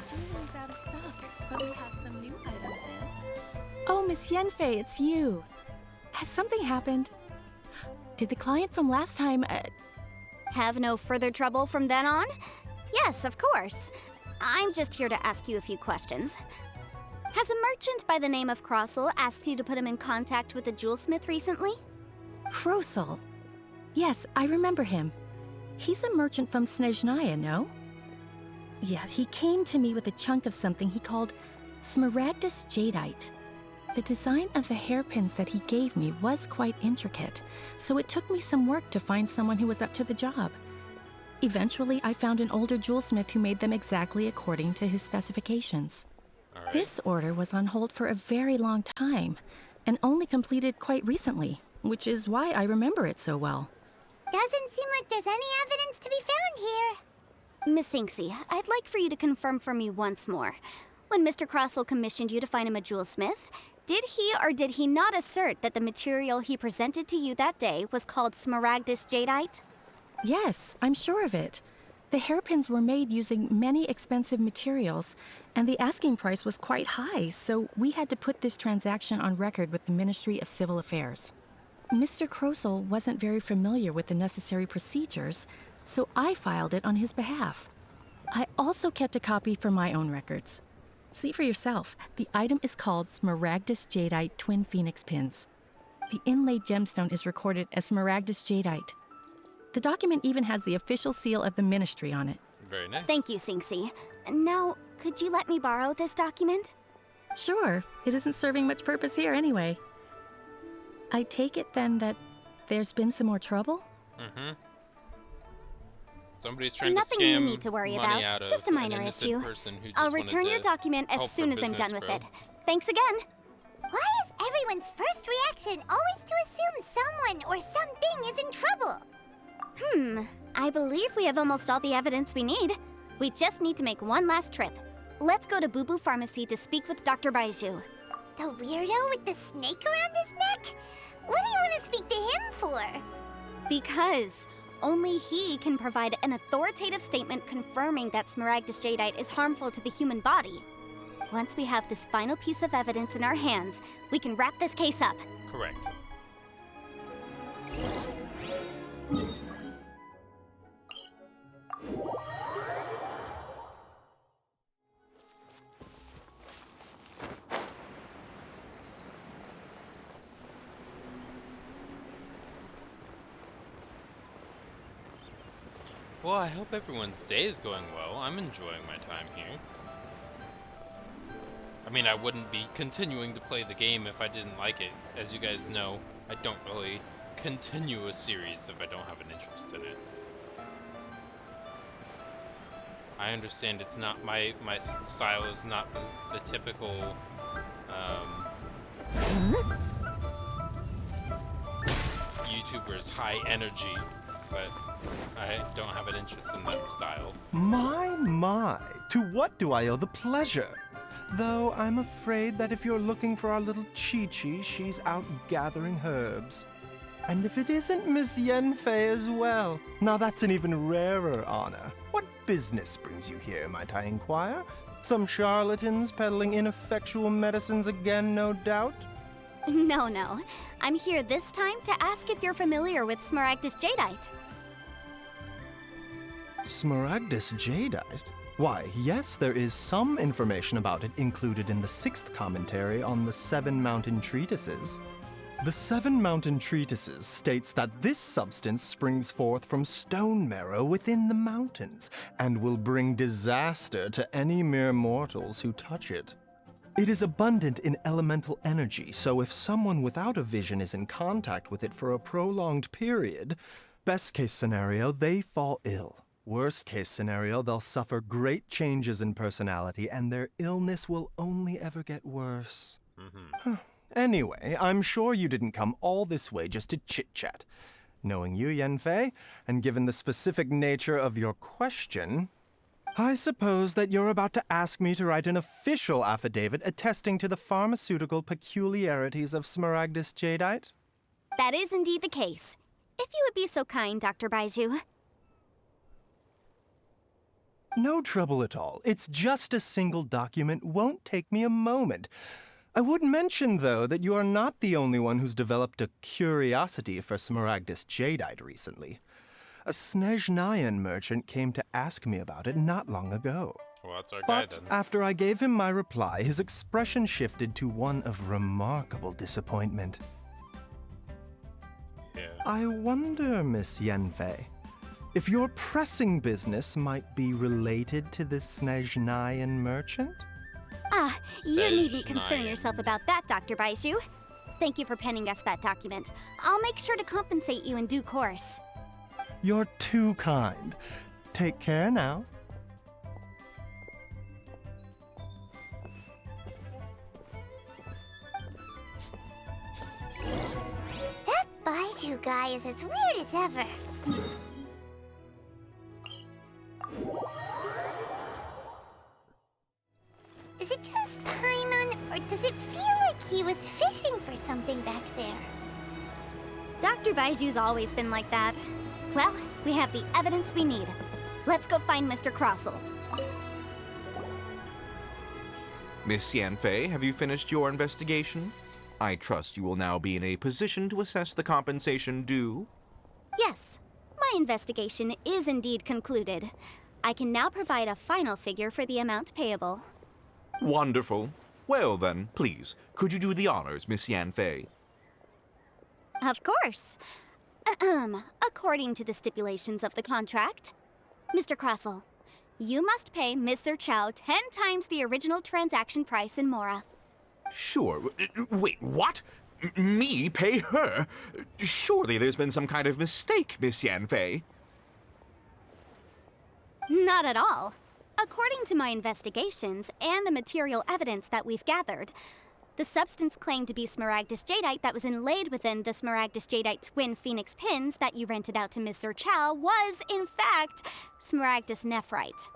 [SPEAKER 9] Jewelry's out of stock, but we have some new items in.
[SPEAKER 7] Oh, Miss Yanfei, it's you. Has something happened? Did the client from last time,
[SPEAKER 4] Have no further trouble from then on? Yes, of course. I'm just here to ask you a few questions. Has a merchant by the name of Crossell asked you to put him in contact with a jewelsmith recently?
[SPEAKER 7] Crossell? Yes, I remember him. He's a merchant from Snezhnaya, no? Yeah, he came to me with a chunk of something he called smaragdus jadeite. The design of the hairpins that he gave me was quite intricate, so it took me some work to find someone who was up to the job. Eventually, I found an older jewelsmith who made them exactly according to his specifications.
[SPEAKER 1] All right.
[SPEAKER 7] This order was on hold for a very long time, and only completed quite recently, which is why I remember it so well.
[SPEAKER 3] Doesn't seem like there's any evidence to be found here.
[SPEAKER 4] Miss Sinxie, I'd like for you to confirm for me once more. When Mr. Crossell commissioned you to find him a jewelsmith, did he or did he not assert that the material he presented to you that day was called smaragdus jadeite?
[SPEAKER 7] Yes, I'm sure of it. The hairpins were made using many expensive materials, and the asking price was quite high, so we had to put this transaction on record with the Ministry of Civil Affairs. Mr. Crossell wasn't very familiar with the necessary procedures, so I filed it on his behalf. I also kept a copy for my own records. See for yourself, the item is called Smaragdus Jadeite Twin Phoenix Pins. The inlaid gemstone is recorded as Smaragdus Jadeite. The document even has the official seal of the ministry on it.
[SPEAKER 1] Very nice.
[SPEAKER 4] Thank you, Sinxie. Now, could you let me borrow this document?
[SPEAKER 7] Sure, it isn't serving much purpose here anyway. I take it then that there's been some more trouble?
[SPEAKER 1] Mm-hmm. Somebody's trying
[SPEAKER 4] Nothing
[SPEAKER 1] to scam
[SPEAKER 4] you need to worry
[SPEAKER 1] money
[SPEAKER 4] about.
[SPEAKER 1] out of
[SPEAKER 4] Just a
[SPEAKER 1] an
[SPEAKER 4] minor
[SPEAKER 1] innocent
[SPEAKER 4] issue.
[SPEAKER 1] person who just
[SPEAKER 4] I'll
[SPEAKER 1] wanted
[SPEAKER 4] return your
[SPEAKER 1] to
[SPEAKER 4] document as
[SPEAKER 1] help
[SPEAKER 4] soon
[SPEAKER 1] their
[SPEAKER 4] as I'm done
[SPEAKER 1] business
[SPEAKER 4] with
[SPEAKER 1] grow.
[SPEAKER 4] it. Thanks again.
[SPEAKER 3] Why is everyone's first reaction always to assume someone or something is in trouble?
[SPEAKER 4] I believe we have almost all the evidence we need. We just need to make one last trip. Let's go to Boo Boo Pharmacy to speak with Dr. Baiju.
[SPEAKER 3] The weirdo with the snake around his neck? What do you want to speak to him for?
[SPEAKER 4] Because only he can provide an authoritative statement confirming that Smaragdus Jadeite is harmful to the human body. Once we have this final piece of evidence in our hands, we can wrap this case up.
[SPEAKER 1] Correct. Well, I hope everyone's day is going well. I'm enjoying my time here. I mean, I wouldn't be continuing to play the game if I didn't like it. As you guys know, I don't really continue a series if I don't have an interest in it. I understand it's not my style is not the typical YouTubers high energy, but I don't have an interest in that style.
[SPEAKER 10] My, to what do I owe the pleasure? Though I'm afraid that if you're looking for our little Chi-Chi, she's out gathering herbs. And if it isn't Miss Yanfei as well, now that's an even rarer honor. What business brings you here, might I inquire? Some charlatans peddling ineffectual medicines again, no doubt?
[SPEAKER 4] No. I'm here this time to ask if you're familiar with Smaragdus Jadeite.
[SPEAKER 10] Smaragdus Jadeite? Why, yes, there is some information about it included in the 6th commentary on the 7 Mountain Treatises. The 7 Mountain Treatises states that this substance springs forth from stone marrow within the mountains, and will bring disaster to any mere mortals who touch it. It is abundant in elemental energy, so if someone without a vision is in contact with it for a prolonged period, best case scenario, they fall ill. Worst case scenario, they'll suffer great changes in personality, and their illness will only ever get worse. Anyway, I'm sure you didn't come all this way just to chit-chat. Knowing you, Yanfei, and given the specific nature of your question, I suppose that you're about to ask me to write an official affidavit attesting to the pharmaceutical peculiarities of Smaragdus Jadeite?
[SPEAKER 4] That is indeed the case. If you would be so kind, Dr. Baiju.
[SPEAKER 10] No trouble at all. It's just a single document. Won't take me a moment. I would mention, though, that you are not the only one who's developed a curiosity for Smaragdus Jadeite recently. A Snezhnayan merchant came to ask me about it not long ago.
[SPEAKER 1] Well, that's our guy
[SPEAKER 10] But
[SPEAKER 1] then.
[SPEAKER 10] after I gave him my reply, his expression shifted to one of remarkable disappointment.
[SPEAKER 1] Yeah.
[SPEAKER 10] I wonder, Miss Yanfei, if your pressing business might be related to the Snezhnayan merchant?
[SPEAKER 4] You needn't concern
[SPEAKER 1] Snezhnayan.
[SPEAKER 4] yourself about that, Dr. Baiju. Thank you for penning us that document. I'll make sure to compensate you in due course.
[SPEAKER 10] You're too kind. Take care now.
[SPEAKER 3] That Baiju guy is as weird as ever. Is it just Paimon, or does it feel like he was fishing for something back there?
[SPEAKER 4] Dr. Baiju's always been like that. Well, we have the evidence we need. Let's go find Mr. Crossell.
[SPEAKER 6] Miss Yanfei, have you finished your investigation? I trust you will now be in a position to assess the compensation due.
[SPEAKER 4] Yes, my investigation is indeed concluded. I can now provide a final figure for the amount payable.
[SPEAKER 6] Wonderful. Well then, please, could you do the honors, Miss Yanfei?
[SPEAKER 4] Of course. According to the stipulations of the contract, Mr. Crossell, you must pay Mr. Chow 10 times the original transaction price in Mora.
[SPEAKER 6] Sure. Wait, what? Me pay her? Surely there's been some kind of mistake, Miss Yanfei.
[SPEAKER 4] Not at all. According to my investigations and the material evidence that we've gathered, the substance claimed to be smaragdus jadeite that was inlaid within the smaragdus jadeite twin phoenix pins that you rented out to Mr. Chow was, in fact, smaragdus nephrite.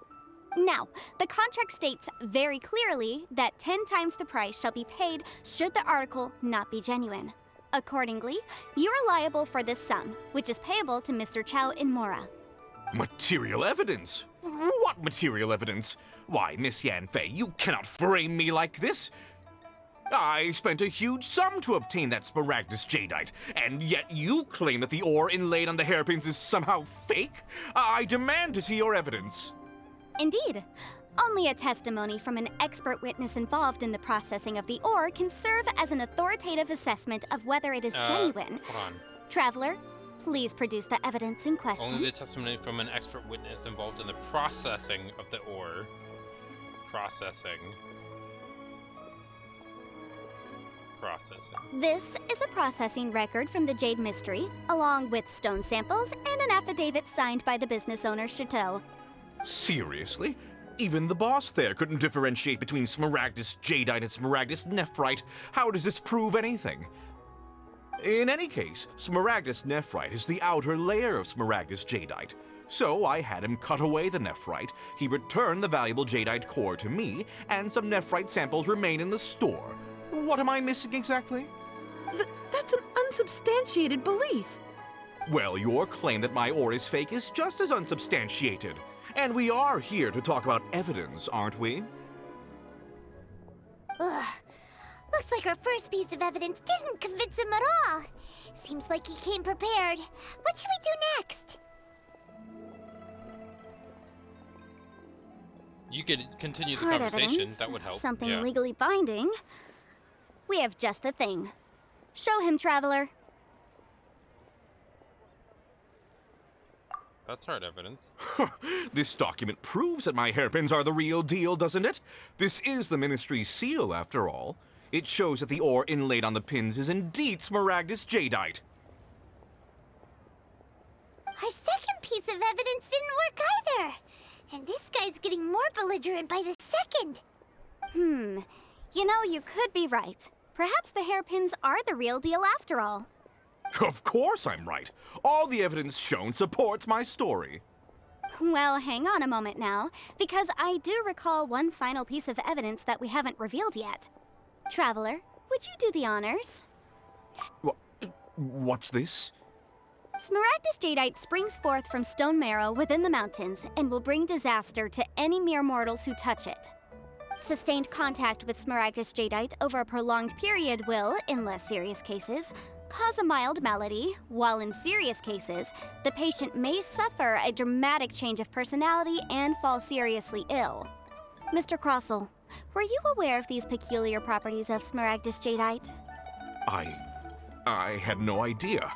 [SPEAKER 4] Now, the contract states very clearly that 10 times the price shall be paid should the article not be genuine. Accordingly, you are liable for this sum, which is payable to Mr. Chow in Mora.
[SPEAKER 6] Material evidence? What material evidence? Why, Miss Yanfei, you cannot frame me like this. I spent a huge sum to obtain that smaragdus jadeite, and yet you claim that the ore inlaid on the hairpins is somehow fake? I demand to see your evidence.
[SPEAKER 4] Indeed. Only a testimony from an expert witness involved in the processing of the ore can serve as an authoritative assessment of whether it is genuine.
[SPEAKER 1] Hold on.
[SPEAKER 4] Traveler, please produce the evidence in question.
[SPEAKER 1] Only the testimony from an expert witness involved in the processing of the ore. Processing.
[SPEAKER 4] This is a processing record from the Jade Mystery, along with stone samples and an affidavit signed by the business owner, Chateau.
[SPEAKER 6] Seriously? Even the boss there couldn't differentiate between smaragdus jadeite and smaragdus nephrite. How does this prove anything? In any case, smaragdus nephrite is the outer layer of smaragdus jadeite. So I had him cut away the nephrite, he returned the valuable jadeite core to me, and some nephrite samples remain in the store. What am I missing exactly?
[SPEAKER 7] That's an unsubstantiated belief.
[SPEAKER 6] Well, your claim that my ore is fake is just as unsubstantiated. And we are here to talk about evidence, aren't we?
[SPEAKER 3] Ugh. Looks like our first piece of evidence didn't convince him at all. Seems like he came prepared. What should we do next?
[SPEAKER 1] You could continue the
[SPEAKER 4] Hard
[SPEAKER 1] conversation.
[SPEAKER 4] evidence,
[SPEAKER 1] That would help.
[SPEAKER 4] something
[SPEAKER 1] yeah.
[SPEAKER 4] legally binding. We have just the thing. Show him, Traveler.
[SPEAKER 1] That's hard evidence.
[SPEAKER 6] This document proves that my hairpins are the real deal, doesn't it? This is the Ministry's seal, after all. It shows that the ore inlaid on the pins is indeed smaragdus jadeite.
[SPEAKER 3] Our second piece of evidence didn't work either. And this guy's getting more belligerent by the second.
[SPEAKER 4] You know, you could be right. Perhaps the hairpins are the real deal after all.
[SPEAKER 6] Of course I'm right. All the evidence shown supports my story.
[SPEAKER 4] Well, hang on a moment now, because I do recall one final piece of evidence that we haven't revealed yet. Traveler, would you do the honors?
[SPEAKER 6] What's this?
[SPEAKER 4] Smaragdus jadeite springs forth from stone marrow within the mountains and will bring disaster to any mere mortals who touch it. Sustained contact with smaragdus jadeite over a prolonged period will, in less serious cases, cause a mild malady, while in serious cases, the patient may suffer a dramatic change of personality and fall seriously ill. Mr. Crossell, were you aware of these peculiar properties of smaragdus jadeite?
[SPEAKER 6] I had no idea.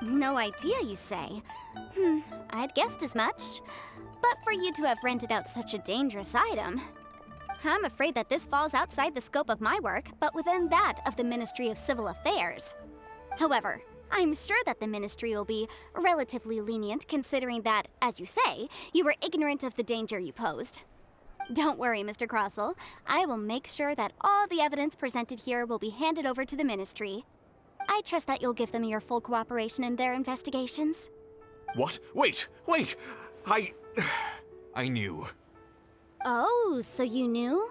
[SPEAKER 4] No idea, you say? I'd guessed as much. But for you to have rented out such a dangerous item, I'm afraid that this falls outside the scope of my work, but within that of the Ministry of Civil Affairs. However, I'm sure that the Ministry will be relatively lenient considering that, as you say, you were ignorant of the danger you posed. Don't worry, Mr. Crossell. I will make sure that all the evidence presented here will be handed over to the Ministry. I trust that you'll give them your full cooperation in their investigations.
[SPEAKER 6] What? Wait! I knew.
[SPEAKER 4] Oh, so you knew?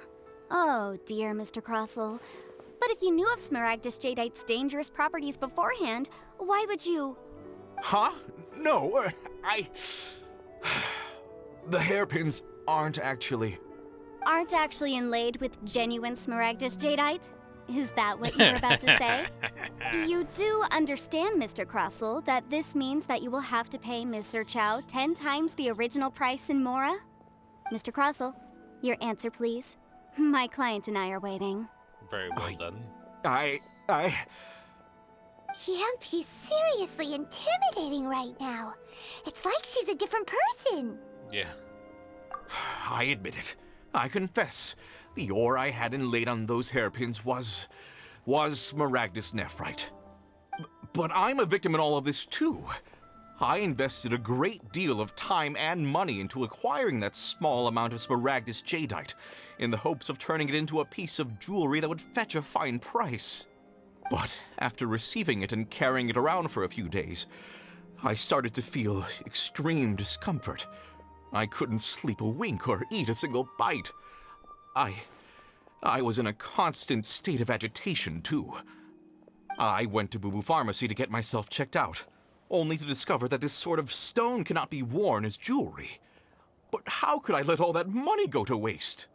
[SPEAKER 4] Oh, dear Mr. Crossell. But if you knew of smaragdus jadeite's dangerous properties beforehand, why would you...
[SPEAKER 6] Huh? No, The hairpins aren't actually
[SPEAKER 4] inlaid with genuine smaragdus jadeite? Is that what you were about to say? You do understand, Mr. Crossell, that this means that you will have to pay Mr. Chow 10 times the original price in Mora? Mr. Crossell, your answer, please. My client and I are waiting.
[SPEAKER 1] Very well done.
[SPEAKER 3] Yanfei's seriously intimidating right now. It's like she's a different person.
[SPEAKER 1] Yeah.
[SPEAKER 6] I admit it. I confess. The ore I had inlaid on those hairpins was smaragdus nephrite. But I'm a victim in all of this too. I invested a great deal of time and money into acquiring that small amount of smaragdus jadeite, in the hopes of turning it into a piece of jewelry that would fetch a fine price. But after receiving it and carrying it around for a few days, I started to feel extreme discomfort. I couldn't sleep a wink or eat a single bite. I was in a constant state of agitation, too. I went to Boo Boo Pharmacy to get myself checked out, only to discover that this sort of stone cannot be worn as jewelry. But how could I let all that money go to waste?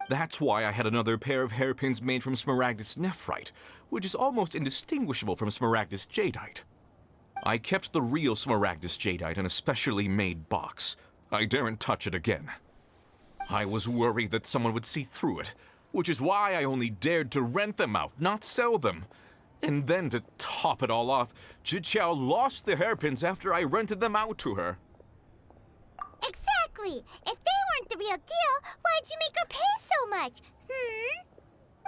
[SPEAKER 6] That's why I had another pair of hairpins made from smaragdus nephrite, which is almost indistinguishable from smaragdus jadeite. I kept the real smaragdus jadeite in a specially made box. I daren't touch it again. I was worried that someone would see through it, which is why I only dared to rent them out, not sell them. And then to top it all off, Zhiqiao lost the hairpins after I rented them out to her.
[SPEAKER 3] Exactly! If they weren't the real deal, why'd you make her pay so much?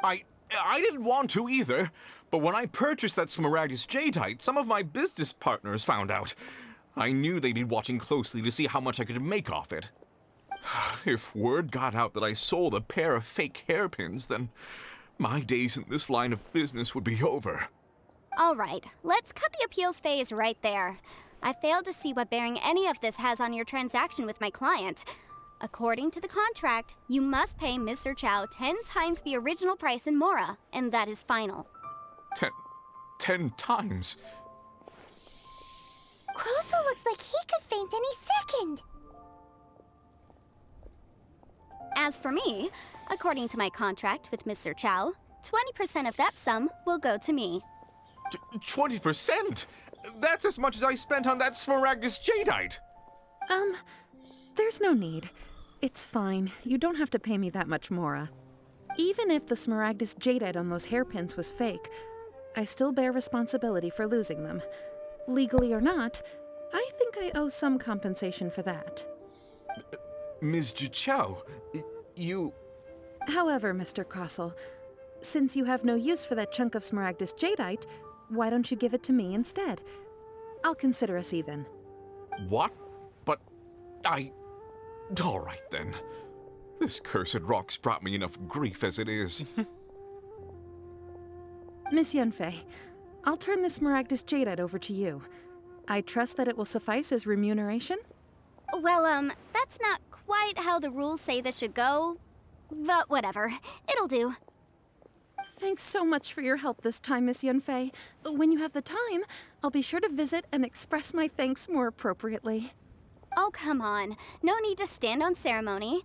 [SPEAKER 6] I didn't want to either, but when I purchased that smaragdus jadeite, some of my business partners found out. I knew they'd be watching closely to see how much I could make off it. If word got out that I sold a pair of fake hairpins, then my days in this line of business would be over.
[SPEAKER 4] All right, let's cut the appeals phase right there. I failed to see what bearing any of this has on your transaction with my client. According to the contract, you must pay Mr. Chow 10 times the original price in Mora, and that is final.
[SPEAKER 6] 10 times?
[SPEAKER 3] Croso looks like he could faint any second.
[SPEAKER 4] As for me, according to my contract with Mr. Chow, 20% of that sum will go to me.
[SPEAKER 6] 20%? That's as much as I spent on that smaragdus jadeite!
[SPEAKER 7] There's no need. It's fine. You don't have to pay me that much, Mora. Even if the smaragdus jadeite on those hairpins was fake, I still bear responsibility for losing them. Legally or not, I think I owe some compensation for that.
[SPEAKER 6] Ms. Zhiqiao, you...
[SPEAKER 7] However, Mr. Crossell, since you have no use for that chunk of smaragdus jadeite, why don't you give it to me instead? I'll consider us even.
[SPEAKER 6] What? But all right then. This cursed rock's brought me enough grief as it is.
[SPEAKER 7] Miss Yanfei, I'll turn the smaragdus jadeite over to you. I trust that it will suffice as remuneration?
[SPEAKER 4] Well, that's not quite how the rules say this should go, but whatever. It'll do.
[SPEAKER 7] Thanks so much for your help this time, Miss Yanfei. When you have the time, I'll be sure to visit and express my thanks more appropriately.
[SPEAKER 4] Oh, come on. No need to stand on ceremony.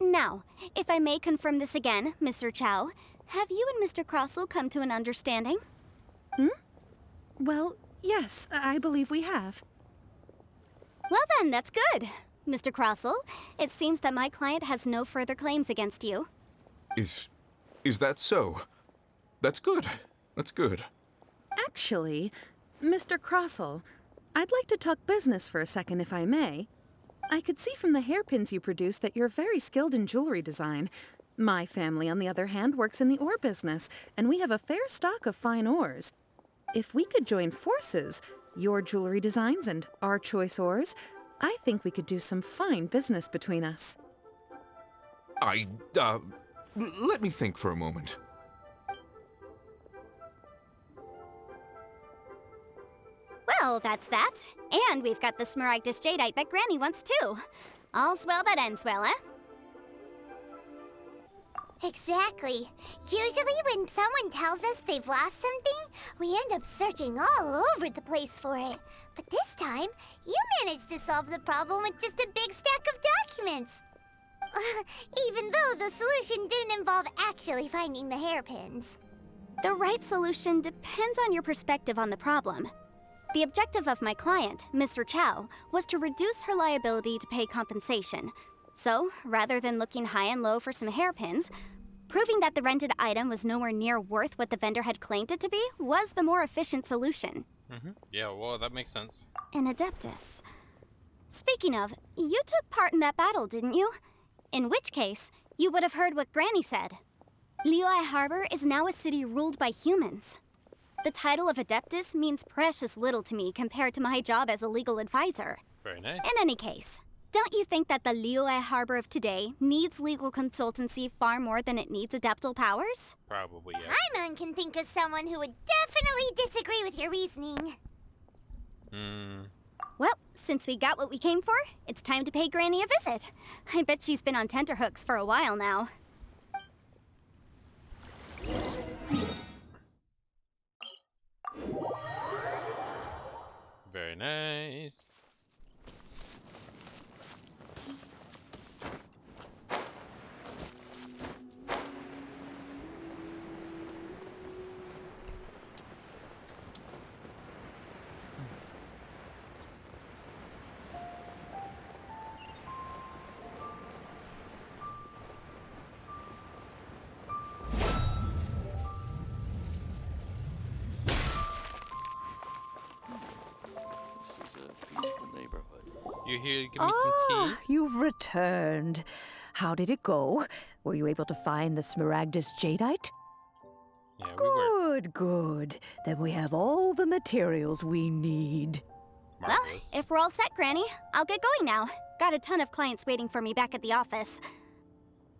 [SPEAKER 4] Now, if I may confirm this again, Mr. Chow, have you and Mr. Crossell come to an understanding?
[SPEAKER 7] Well, yes, I believe we have.
[SPEAKER 4] Well then, that's good. Mr. Crossell, it seems that my client has no further claims against you.
[SPEAKER 6] Is that so? That's good. That's good.
[SPEAKER 7] Actually, Mr. Crossell, I'd like to talk business for a second, if I may. I could see from the hairpins you produce that you're very skilled in jewelry design. My family, on the other hand, works in the ore business, and we have a fair stock of fine ores. If we could join forces, your jewelry designs and our choice ores, I think we could do some fine business between us.
[SPEAKER 6] Let me think for a moment.
[SPEAKER 4] Well, that's that. And we've got the smaragdus jadeite that Granny wants too. All's well that ends well, eh?
[SPEAKER 3] Exactly. Usually when someone tells us they've lost something, we end up searching all over the place for it. But this time, you managed to solve the problem with just a big stack of documents. Even though the solution didn't involve actually finding the hairpins.
[SPEAKER 4] The right solution depends on your perspective on the problem. The objective of my client, Mr. Chow, was to reduce her liability to pay compensation. So, rather than looking high and low for some hairpins, proving that the rented item was nowhere near worth what the vendor had claimed it to be was the more efficient solution.
[SPEAKER 1] Yeah, well, that makes sense.
[SPEAKER 4] An Adeptus. Speaking of, you took part in that battle, didn't you? In which case, you would have heard what Granny said. Liyue Harbor is now a city ruled by humans. The title of Adeptus means precious little to me compared to my job as a legal advisor.
[SPEAKER 1] Very nice.
[SPEAKER 4] In any case, don't you think that the Liyue Harbor of today needs legal consultancy far more than it needs adeptal powers?
[SPEAKER 1] Probably, yes.
[SPEAKER 3] Paimon can think of someone who would definitely disagree with your reasoning.
[SPEAKER 4] Well, since we got what we came for, it's time to pay Granny a visit. I bet she's been on tenterhooks for a while now.
[SPEAKER 1] Very nice.
[SPEAKER 11] This is a peaceful neighborhood.
[SPEAKER 1] You here to give me some tea?
[SPEAKER 2] You've returned. How did it go? Were you able to find the Smaragdus Jadeite?
[SPEAKER 1] Yeah, we were.
[SPEAKER 2] Good, good. Then we have all the materials we need.
[SPEAKER 4] Well,
[SPEAKER 1] Marvelous.
[SPEAKER 4] if we're all set, Granny, I'll get going now. Got a ton of clients waiting for me back at the office.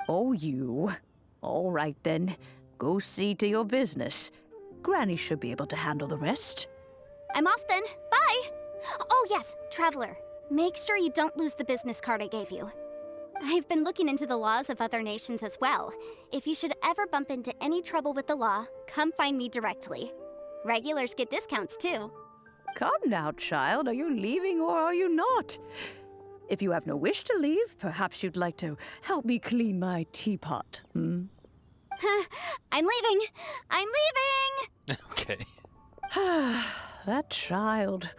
[SPEAKER 2] Oh, you. All right, then. Go see to your business. Granny should be able to handle the rest.
[SPEAKER 4] I'm off then. Bye! Oh yes, Traveler. Make sure you don't lose the business card I gave you. I've been looking into the laws of other nations as well. If you should ever bump into any trouble with the law, come find me directly. Regulars get discounts too.
[SPEAKER 2] Come now, child. Are you leaving or are you not? If you have no wish to leave, perhaps you'd like to help me clean my teapot, hmm?
[SPEAKER 4] I'm leaving! I'm leaving!
[SPEAKER 1] Okay.
[SPEAKER 2] That child.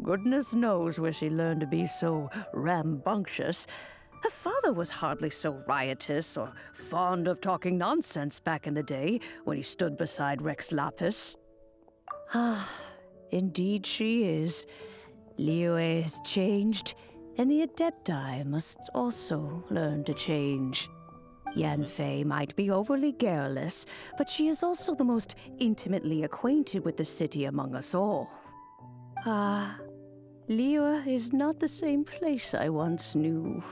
[SPEAKER 2] Goodness knows where she learned to be so rambunctious. Her father was hardly so riotous or fond of talking nonsense back in the day when he stood beside Rex Lapis. Ah, indeed she is. Liyue has changed, and the Adepti must also learn to change. Yanfei might be overly garrulous, but she is also the most intimately acquainted with the city among us all. Ah, Liyue is not the same place I once knew.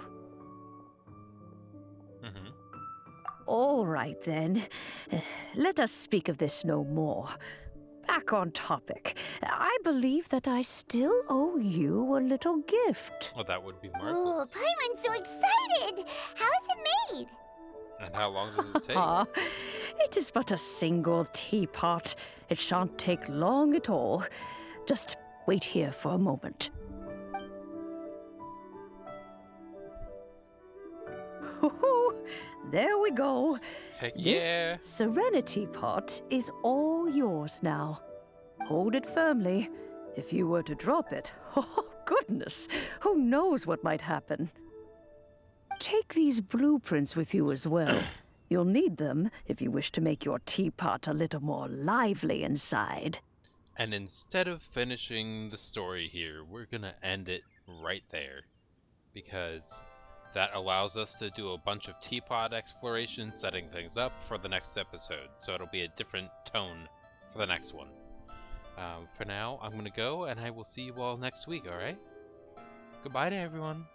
[SPEAKER 2] All right, then. Let us speak of this no more. Back on topic. I believe that I still owe you a little gift.
[SPEAKER 1] Well, that would be
[SPEAKER 3] Ooh,
[SPEAKER 1] marvelous.
[SPEAKER 3] Paimon's so excited! How is it made?
[SPEAKER 1] And how long does it take?
[SPEAKER 2] Ah, it is but a single teapot. It shan't take long at all. Just wait here for a moment. Hoo-hoo! There we go.
[SPEAKER 1] Heck yeah.
[SPEAKER 2] This Serenity pot is all yours now. Hold it firmly. If you were to drop it, oh goodness, who knows what might happen. Take these blueprints with you as well. You'll need them if you wish to make your teapot a little more lively inside.
[SPEAKER 1] And instead of finishing the story here, we're gonna end it right there. Because that allows us to do a bunch of teapot exploration, setting things up for the next episode. So it'll be a different tone for the next one. For now, I'm gonna go, and I will see you all next week, alright? Goodbye to everyone.